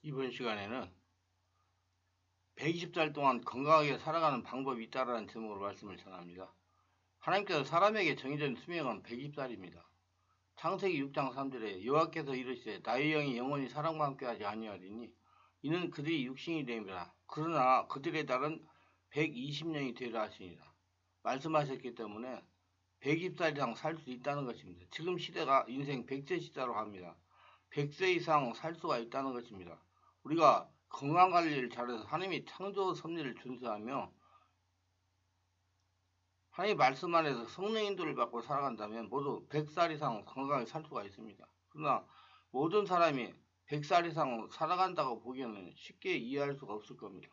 이번 시간에는 120살 동안 건강하게 살아가는 방법이 있다라는 제목으로 말씀을 전합니다. 하나님께서 사람에게 정해진 수명은 120살입니다. 창세기 6장 3절에 여호와께서 이르시되 나의 영이 영원히 사람과 함께하지 아니하리니 이는 그들이 육신이 됨이라. 그러나 그들의 달은 120년이 되리라 하시니라. 말씀하셨기 때문에 120살 이상 살 수 있다는 것입니다. 지금 시대가 인생 100세 시대로 합니다. 100세 이상 살 수가 있다는 것입니다. 우리가 건강관리를 잘해서 하나님이 창조 섭리를 준수하며 하나님 말씀 안에서 성령 인도를 받고 살아간다면 모두 100살 이상 건강하게 살 수가 있습니다. 그러나 모든 사람이 100살 이상 살아간다고 보기에는 쉽게 이해할 수가 없을 겁니다.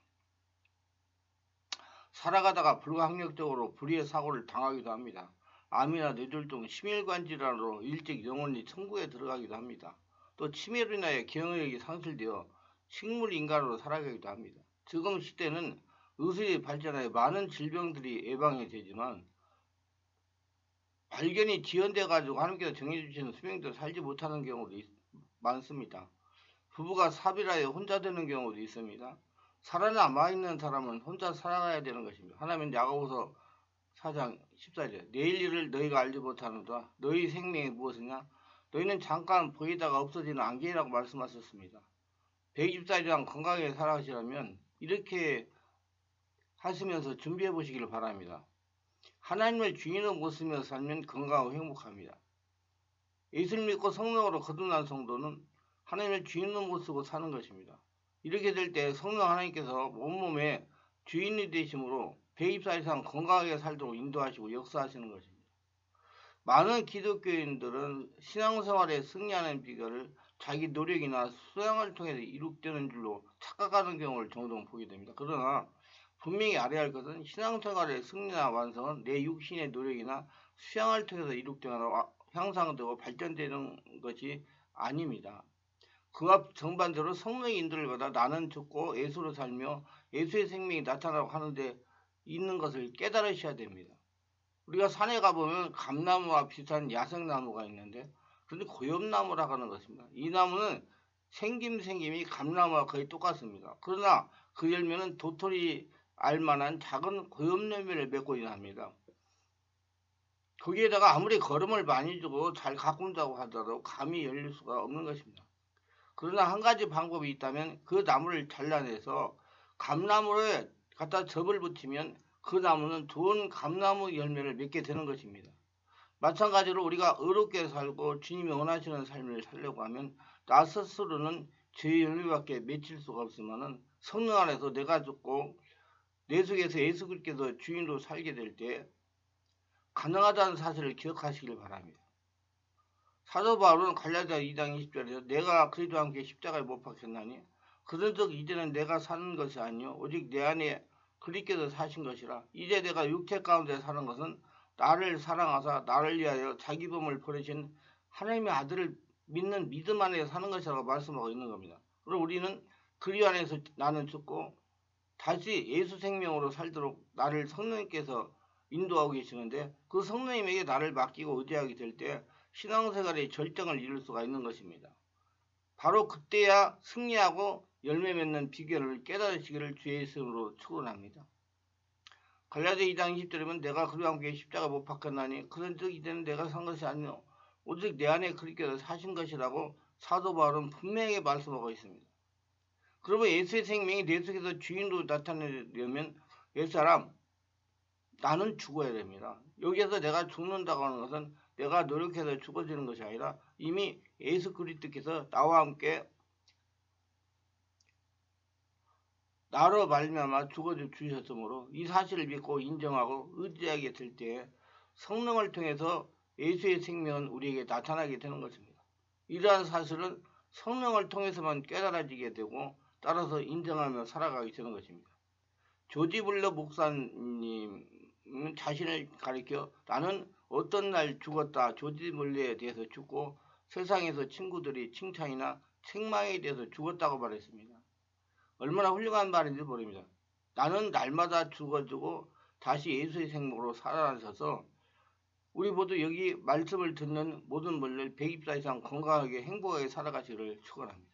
살아가다가 불가항력적으로 불의의 사고를 당하기도 합니다. 암이나 뇌졸중, 심혈관 질환으로 일찍 영원히 천국에 들어가기도 합니다. 또 치매로 인하여 기억력이 상실되어 식물 인간으로 살아가기도 합니다. 지금 시대는 의술이 발전하여 많은 질병들이 예방이 되지만 발견이 지연돼 가지고 하나님께서 정해주시는 수명대로 살지 못하는 경우도 많습니다. 부부가 사별하여 혼자 되는 경우도 있습니다. 살아남아 있는 사람은 혼자 살아가야 되는 것입니다. 하나님은 야고보서 4장 14절 내일 일을 너희가 알지 못하는도다. 너희 생명이 무엇이냐? 너희는 잠깐 보이다가 없어지는 안개라고 말씀하셨습니다. 120살 이상 건강하게 살아가시려면 이렇게 하시면서 준비해 보시기를 바랍니다. 하나님을 주인으로 모시며 살면 건강하고 행복합니다. 예수를 믿고 성령으로 거듭난 성도는 하나님을 주인으로 모시고 사는 것입니다. 이렇게 될 때 성령 하나님께서 온몸에 주인이 되심으로 120살 이상 건강하게 살도록 인도하시고 역사하시는 것입니다. 많은 기독교인들은 신앙생활에 승리하는 비결을 자기 노력이나 수양을 통해서 이룩되는 줄로 착각하는 경우를 종종 보게 됩니다. 그러나 분명히 알아야 할 것은 신앙생활의 승리나 완성은 내 육신의 노력이나 수양을 통해서 이룩되거나 향상되고 발전되는 것이 아닙니다. 그와 정반대로 성령의 인도를 받아 나는 죽고 예수로 살며 예수의 생명이 나타나고 하는데 있는 것을 깨달으셔야 됩니다. 우리가 산에 가보면 감나무와 비슷한 야생나무가 있는데 그런데 고엽나무라고 하는 것입니다. 이 나무는 생김이 감나무와 거의 똑같습니다. 그러나 그 열매는 도토리 알만한 작은 고엽열매를 맺고 합니다. 거기에다가 아무리 거름을 많이 주고 잘 가꾼다고 하더라도 감이 열릴 수가 없는 것입니다. 그러나 한 가지 방법이 있다면 그 나무를 잘라내서 감나무에 갖다 접을 붙이면 그 나무는 좋은 감나무 열매를 맺게 되는 것입니다. 마찬가지로 우리가 의롭게 살고 주님이 원하시는 삶을 살려고 하면 나 스스로는 죄의 열매밖에 맺힐 수가 없지만은 성령 안에서 내가 죽고 내 속에서 예수 그리스도께서 주인으로 살게 될 때 가능하다는 사실을 기억하시길 바랍니다. 사도 바울은 갈라디아 2장 20절에서 내가 그리스도와 함께 십자가에 못 박혔나니 그런즉 이제는 내가 사는 것이 아니요 오직 내 안에 그리스도께서 사신 것이라. 이제 내가 육체 가운데 사는 것은 나를 사랑하사 나를 위하여 자기 몸을 버리신 하나님의 아들을 믿는 믿음 안에 사는 것이라고 말씀하고 있는 겁니다. 그리고 우리는 그리 안에서 나는 죽고 다시 예수 생명으로 살도록 나를 성령님께서 인도하고 계시는데 그 성령님에게 나를 맡기고 의지하게 될 때 신앙생활의 절정을 이룰 수가 있는 것입니다. 바로 그때야 승리하고 열매 맺는 비결을 깨달으시기를 주의 이름으로 축원합니다. 갈라디아 2장 20절이면 내가 그리스도와 함께 십자가 못 박혔나니 그런즉 이제는 내가 산 것이 아니요 오직 내 안에 그리스도께서 사신 것이라고 사도 바울은 분명히 말씀하고 있습니다. 그러면 예수의 생명이 내 속에서 주인으로 나타내려면 옛사람 나는 죽어야 됩니다. 여기에서 내가 죽는다고 하는 것은 내가 노력해서 죽어지는 것이 아니라 이미 예수 그리스도께서 나와 함께 나로 말미암아 죽어 주셨으므로 이 사실을 믿고 인정하고 의지하게 될 때 성령을 통해서 예수의 생명은 우리에게 나타나게 되는 것입니다. 이러한 사실은 성령을 통해서만 깨달아지게 되고 따라서 인정하며 살아가게 되는 것입니다. 조지 블러 목사님은 자신을 가리켜 나는 어떤 날 죽었다 조지 블러에 대해서 죽고 세상에서 친구들이 칭찬이나 책망에 대해서 죽었다고 말했습니다. 얼마나 훌륭한 말인지 모릅니다. 나는 날마다 죽어지고 다시 예수의 생명으로 살아나셔서 우리 모두 여기 말씀을 듣는 모든 분들 120살 이상 건강하게 행복하게 살아가시기를 축원합니다.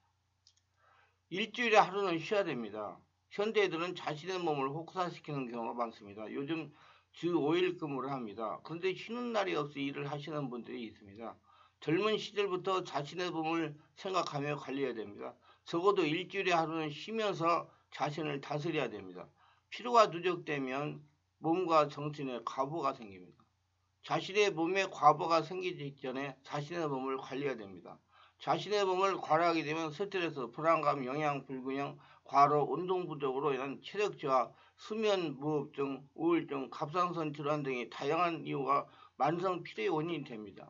일주일에 하루는 쉬어야 됩니다. 현대인들은 자신의 몸을 혹사시키는 경우가 많습니다. 요즘 주 5일 근무를 합니다. 그런데 쉬는 날이 없이 일을 하시는 분들이 있습니다. 젊은 시절부터 자신의 몸을 생각하며 관리해야 됩니다. 적어도 일주일에 하루는 쉬면서 자신을 다스려야 됩니다. 피로가 누적되면 몸과 정신에 과부가 생깁니다. 자신의 몸에 과부가 생기기 전에 자신의 몸을 관리해야 됩니다. 자신의 몸을 관리하게 되면 스트레스, 불안감, 영양 불균형, 과로, 운동 부족으로 인한 체력 저하, 수면 무호흡증, 우울증, 갑상선 질환 등의 다양한 이유가 만성 피로의 원인이 됩니다.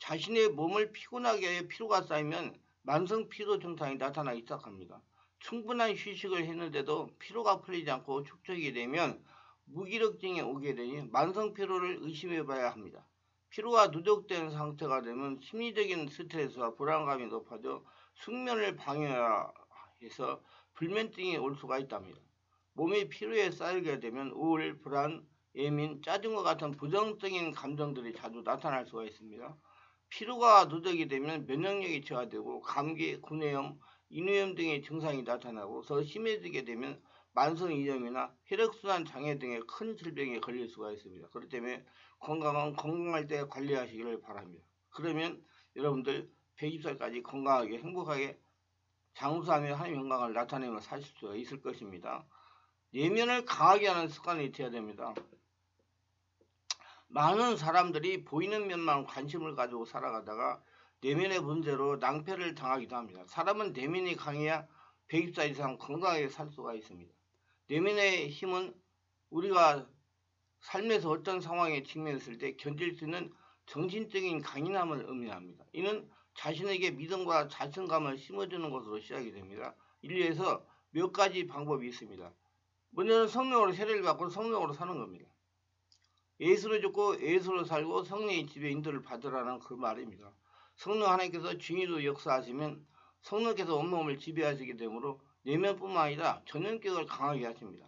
자신의 몸을 피곤하게 해 피로가 쌓이면 만성 피로 증상이 나타나기 시작합니다. 충분한 휴식을 했는데도 피로가 풀리지 않고 축적이 되면 무기력증이 오게 되니 만성 피로를 의심해 봐야 합니다. 피로가 누적된 상태가 되면 심리적인 스트레스와 불안감이 높아져 숙면을 방해해서 불면증이 올 수가 있답니다. 몸이 피로에 쌓이게 되면 우울, 불안, 예민, 짜증과 같은 부정적인 감정들이 자주 나타날 수가 있습니다. 피로가 누적이 되면 면역력이 저하되고 감기, 구내염, 인후염 등의 증상이 나타나고 더 심해지게 되면 만성이염이나 혈액순환 장애 등의 큰 질병에 걸릴 수가 있습니다. 그렇기 때문에 건강은 건강할 때 관리하시기를 바랍니다. 그러면 여러분들 120살까지 건강하게 행복하게 장수하며 하나님의 영광을 나타내며 사실 수가 있을 것입니다. 내면을 강하게 하는 습관이 되어야 됩니다. 많은 사람들이 보이는 면만 관심을 가지고 살아가다가 내면의 문제로 낭패를 당하기도 합니다. 사람은 내면이 강해야 120살 이상 건강하게 살 수가 있습니다. 내면의 힘은 우리가 삶에서 어떤 상황에 직면했을 때 견딜 수 있는 정신적인 강인함을 의미합니다. 이는 자신에게 믿음과 자신감을 심어주는 것으로 시작이 됩니다. 인류에서 몇 가지 방법이 있습니다. 먼저는 성령으로 세례를 받고 성령으로 사는 겁니다. 예수를 죽고 예수로 살고 성령의 지배 인도를 받으라는 그 말입니다. 성령 하나님께서 중의로 역사하시면 성령께서 온몸을 지배하시게 되므로 내면뿐만 아니라 전인격을 강하게 하십니다.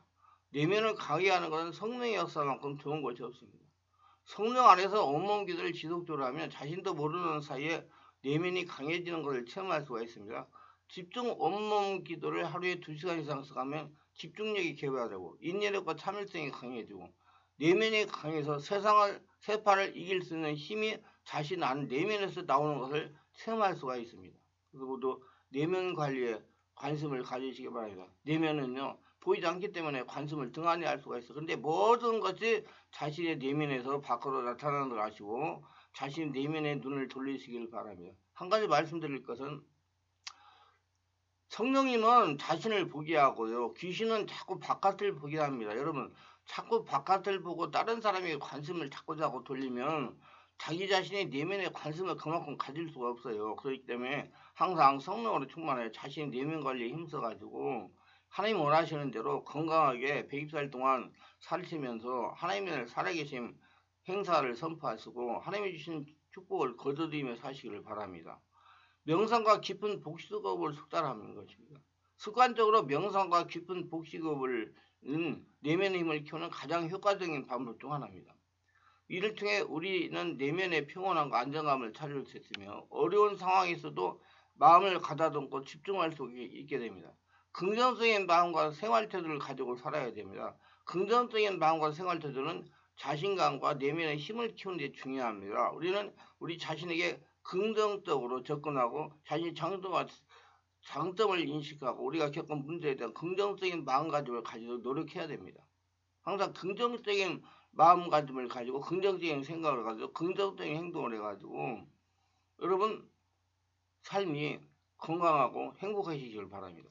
내면을 강하게 하는 것은 성령의 역사만큼 좋은 것이 없습니다. 성령 안에서 온몸 기도를 지속적으로 하면 자신도 모르는 사이에 내면이 강해지는 것을 체험할 수가 있습니다. 집중 온몸 기도를 하루에 2시간 이상 써가면 집중력이 개발되고 인내력과 참을성이 강해지고 내면이 강해서 세파를 이길 수 있는 힘이 자신 안 내면에서 나오는 것을 체험할 수가 있습니다. 그래서 모두 내면 관리에 관심을 가지시기 바랍니다. 내면은요 보이지 않기 때문에 관심을 등한히 할 수가 있어요. 그런데 모든 것이 자신의 내면에서 밖으로 나타나는 걸 아시고 자신 내면의 눈을 돌리시길 바랍니다. 한 가지 말씀드릴 것은 성령님은 자신을 보게 하고요. 귀신은 자꾸 바깥을 보게 합니다. 여러분 자꾸 바깥을 보고 다른 사람에게 관심을 자꾸 돌리면 자기 자신의 내면에 관심을 그만큼 가질 수가 없어요. 그렇기 때문에 항상 성령으로 충만해 자신의 내면 관리에 힘써가지고 하나님 원하시는 대로 건강하게 120살 동안 살시면서 하나님의 살아계심 행사를 선포하시고 하나님이 주신 축복을 거두리며 사시기를 바랍니다. 명상과 깊은 복식호흡을 숙달하는 것입니다. 습관적으로 명상과 깊은 복식호흡을 내면의 힘을 키우는 가장 효과적인 방법 중 하나입니다. 이를 통해 우리는 내면의 평온함과 안정감을 찾을 수 있으며 어려운 상황에서도 마음을 가다듬고 집중할 수 있게 됩니다. 긍정적인 마음과 생활태도를 가지고 살아야 됩니다. 긍정적인 마음과 생활태도는 자신감과 내면의 힘을 키우는 데 중요합니다. 우리는 우리 자신에게 긍정적으로 접근하고 자신의 장점을 인식하고 우리가 겪은 문제에 대한 긍정적인 마음가짐을 가지고 노력해야 됩니다. 항상 긍정적인 마음가짐을 가지고 긍정적인 생각을 가지고 긍정적인 행동을 해가지고 여러분 삶이 건강하고 행복하시길 바랍니다.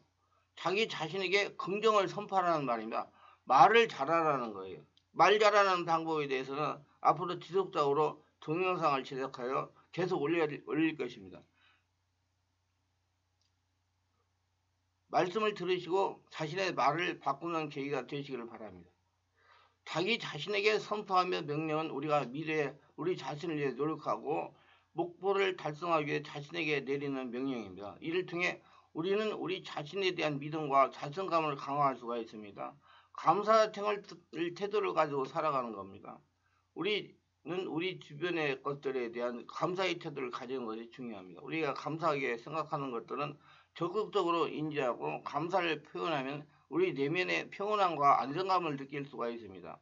자기 자신에게 긍정을 선포하라는 말입니다. 말을 잘하라는 거예요. 말 잘하는 방법에 대해서는 앞으로 지속적으로 동영상을 제작하여 계속 올릴 것입니다. 말씀을 들으시고 자신의 말을 바꾸는 계기가 되시기를 바랍니다. 자기 자신에게 선포하며 명령은 우리가 미래에 우리 자신을 위해 노력하고 목표를 달성하기 위해 자신에게 내리는 명령입니다. 이를 통해 우리는 우리 자신에 대한 믿음과 자존감을 강화할 수가 있습니다. 감사 태도를 가지고 살아가는 겁니다. 우리는 우리 주변의 것들에 대한 감사의 태도를 가지는 것이 중요합니다. 우리가 감사하게 생각하는 것들은 적극적으로 인지하고 감사를 표현하면 우리 내면의 평온함과 안정감을 느낄 수가 있습니다.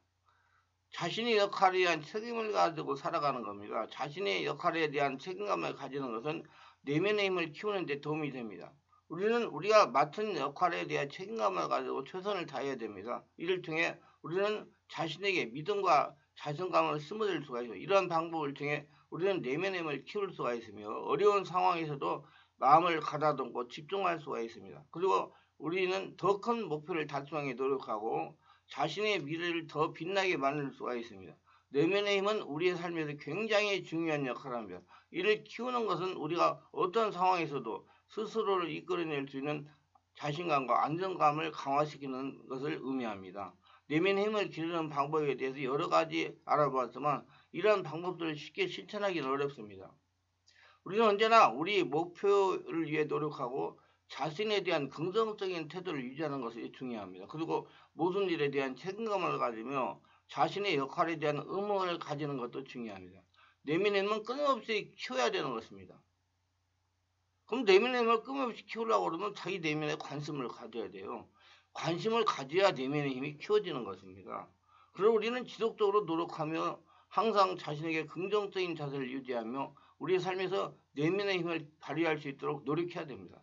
자신의 역할에 대한 책임을 가지고 살아가는 겁니다. 자신의 역할에 대한 책임감을 가지는 것은 내면의 힘을 키우는 데 도움이 됩니다. 우리는 우리가 맡은 역할에 대한 책임감을 가지고 최선을 다해야 됩니다. 이를 통해 우리는 자신에게 믿음과 자신감을 심어줄 수가 있어요. 이러한 방법을 통해 우리는 내면의 힘을 키울 수가 있으며 어려운 상황에서도 마음을 가다듬고 집중할 수가 있습니다. 그리고 우리는 더 큰 목표를 달성하기 노력하고 자신의 미래를 더 빛나게 만들 수가 있습니다. 내면의 힘은 우리의 삶에서 굉장히 중요한 역할을 합니다. 이를 키우는 것은 우리가 어떤 상황에서도 스스로를 이끌어낼 수 있는 자신감과 안정감을 강화시키는 것을 의미합니다. 내면의 힘을 기르는 방법에 대해서 여러 가지 알아보았지만 이러한 방법들을 쉽게 실천하기는 어렵습니다. 우리는 언제나 우리 목표를 위해 노력하고 자신에 대한 긍정적인 태도를 유지하는 것이 중요합니다. 그리고 모든 일에 대한 책임감을 가지며 자신의 역할에 대한 의무를 가지는 것도 중요합니다. 내면의 힘은 끊임없이 키워야 되는 것입니다. 그럼 내면의 힘을 끊임없이 키우려고 그러면 자기 내면에 관심을 가져야 돼요. 관심을 가져야 내면의 힘이 키워지는 것입니다. 그리고 우리는 지속적으로 노력하며 항상 자신에게 긍정적인 자세를 유지하며 우리의 삶에서 내면의 힘을 발휘할 수 있도록 노력해야 됩니다.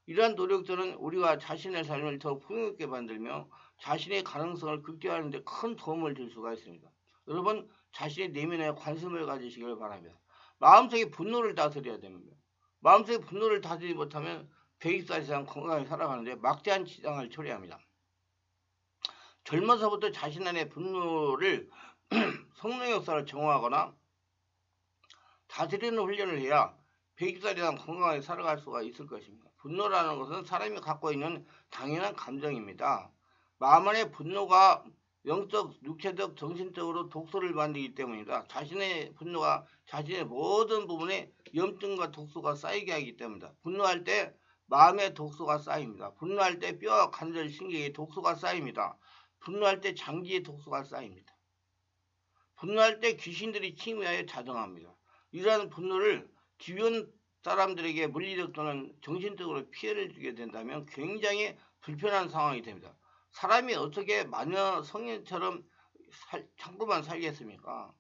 이러한 노력들은 우리가 자신의 삶을 더 풍요롭게 만들며 자신의 가능성을 극대화하는 데 큰 도움을 줄 수가 있습니다. 여러분 자신의 내면에 관심을 가지시길 바랍니다. 마음속의 분노를 다스려야 됩니다. 마음속의 분노를 다스리지 못하면 120살 이상 건강하게 살아가는데 막대한 지장을 초래합니다. 젊어서부터 자신 안의 분노를 성령 역사를 정화하거나 다스리는 훈련을 해야 120살 이상 건강하게 살아갈 수가 있을 것입니다. 분노라는 것은 사람이 갖고 있는 당연한 감정입니다. 마음 안의 분노가 영적, 육체적, 정신적으로 독소를 만들기 때문이다. 자신의 분노가 자신의 모든 부분에 염증과 독소가 쌓이게 하기 때문이다. 분노할 때 마음의 독소가 쌓입니다. 분노할 때 뼈와 관절, 신경에 독소가 쌓입니다. 분노할 때 장기에 독소가 쌓입니다. 분노할 때 귀신들이 침입하여 자정합니다. 이러한 분노를 주변 사람들에게 물리적 또는 정신적으로 피해를 주게 된다면 굉장히 불편한 상황이 됩니다. 사람이 어떻게 마녀 성인처럼 참고만 살겠습니까?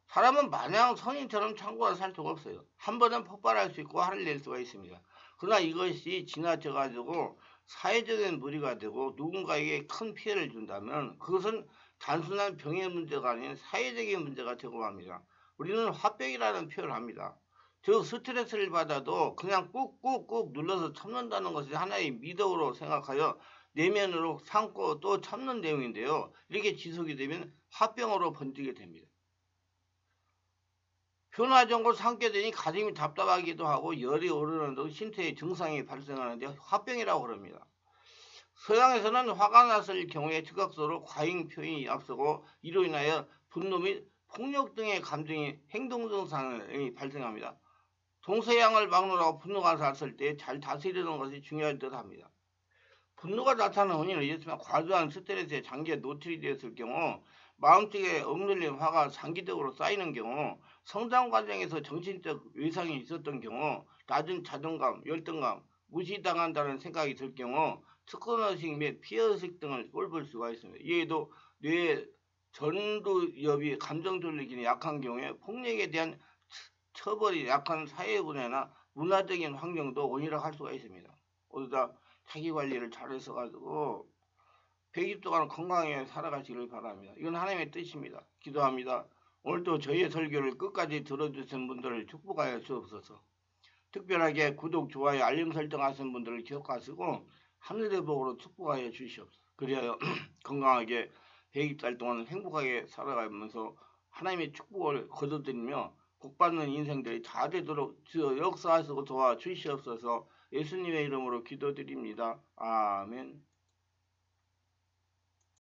사람은 마냥 성인처럼 참고만 살 수가 없어요. 한 번은 폭발할 수 있고 화를 낼 수가 있습니다. 그러나 이것이 지나쳐가지고 사회적인 무리가 되고 누군가에게 큰 피해를 준다면 그것은 단순한 병의 문제가 아닌 사회적인 문제가 되고 맙니다. 우리는 화병이라는 표현을 합니다. 즉 스트레스를 받아도 그냥 꾹꾹꾹 눌러서 참는다는 것이 하나의 미덕으로 생각하여 내면으로 삼고 또 참는 내용인데요. 이렇게 지속이 되면 화병으로 번지게 됩니다. 변화정을 삼게 되니 가슴이 답답하기도 하고 열이 오르는 등 신체의 증상이 발생하는데 화병이라고 그럽니다. 서양에서는 화가 났을 경우에 즉각적으로 과잉 표현이 앞서고 이로 인하여 분노 및 폭력 등의 감정이 행동 증상이 발생합니다. 동서양을 막론하고 분노가 났을 때 잘 다스리는 것이 중요할 듯 합니다. 분노가 나타나는 원인은 이렇지만 과도한 스트레스에 장기에 노출이 되었을 경우 마음속에 억눌린 화가 장기적으로 쌓이는 경우 성장 과정에서 정신적 외상이 있었던 경우 낮은 자존감, 열등감, 무시당한다는 생각이 들 경우 특권의식 및 피해의식 등을 꼴볼 수가 있습니다. 이에도 뇌의 전두엽이 감정 돌리기는 약한 경우에 폭력에 대한 처벌이 약한 사회분야나 문화적인 환경도 원인이라 할 수가 있습니다. 어디다 자기관리를 잘해서 가지고 100일 동안 건강하게 살아가시길 바랍니다. 이건 하나님의 뜻입니다. 기도합니다. 오늘도 저희의 설교를 끝까지 들어주신 분들을 축복하여 주옵소서. 특별하게 구독, 좋아요, 알림 설정하신 분들을 기억하시고 하늘의 복으로 축복하여 주시옵소서. 그리하여 건강하게 120달 동안 행복하게 살아가면서 하나님의 축복을 거둬들이며 복받는 인생들이 다 되도록 역사하시고 도와주시옵소서. 예수님의 이름으로 기도드립니다. 아멘.